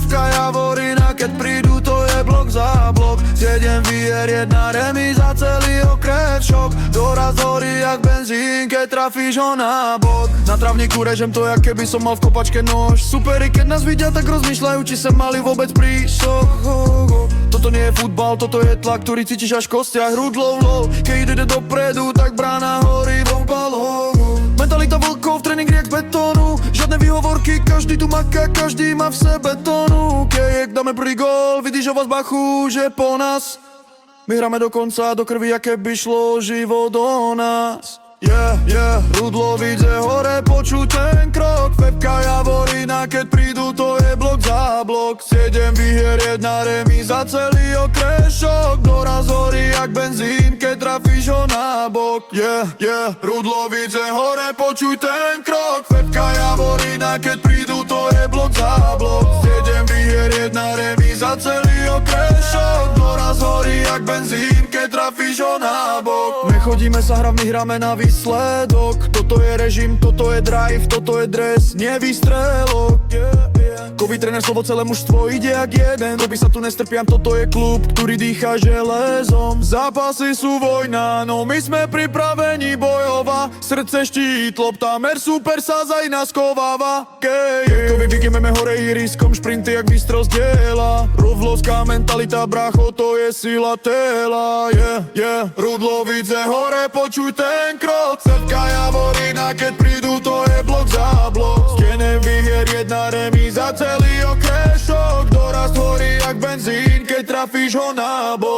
FK Javorina, keď prídu, to je blok za blok. 7 výher, 1 remíza, celý okres šok. Doraz horí jak benzín, keď trafíš ho na bod. Na travníku režem to, jak keby som mal v kopačke nož. Superi, keď nás vidia, tak rozmýšľajú, či sem mali vôbec prísť. Toto nie je futbal, toto je tlak, ktorý cítiš až v kostiach. Rudlov low, keď ide dopredu, tak brána horí vompalo. Mentalita vlkov, tréning riek z betónu. Žiadne výhovorky, každý tu maká, každý má v sebe tónu. Keď dáme prvý gól, vidíš o vás bachu, že po nás. My hráme do konca, do krvi, aké by šlo život do nás. Rudlovice hore, počuť ten krok. Pepka Javorina, keď prídu, to je blok za blok. 7 výher, 1 remíza, celý okres šok. Doraz horí jak benzín, keď trafíš ho na bok. Rudlovice hore, počuť ten krok. Pepka Javorina, keď prídu, to je blok za blok. 7 výher, 1 remíza, celý okres šok. Doraz horí jak benzín, keď trafíš ho na bok. Nechodíme sa hrať, my hráme na výsledok. Toto je režim, toto je drive, toto je dres, nie výstrelok. Kový tréner, slovo, celé mužstvo ide jak jeden. Roby sa tu nestrpiam, toto je klub, ktorý dýcha železom. Zápasy sú vojna, no my sme pripravení bojovať. Srdce štít, lopta, mer super sa za nás kováva. Kový vykymeme hore iriskom, šprinty jak výstrel z diela. Rudlovská mentalita, bracho, to je sila tela. Rudlovice hore, počuj ten krok. Pepka Javorina, keď prídu, to je blok za blok. Stienem výher, 1 remíza, celý okres šok. Doraz horí jak benzín, keď trafíš ho na bok.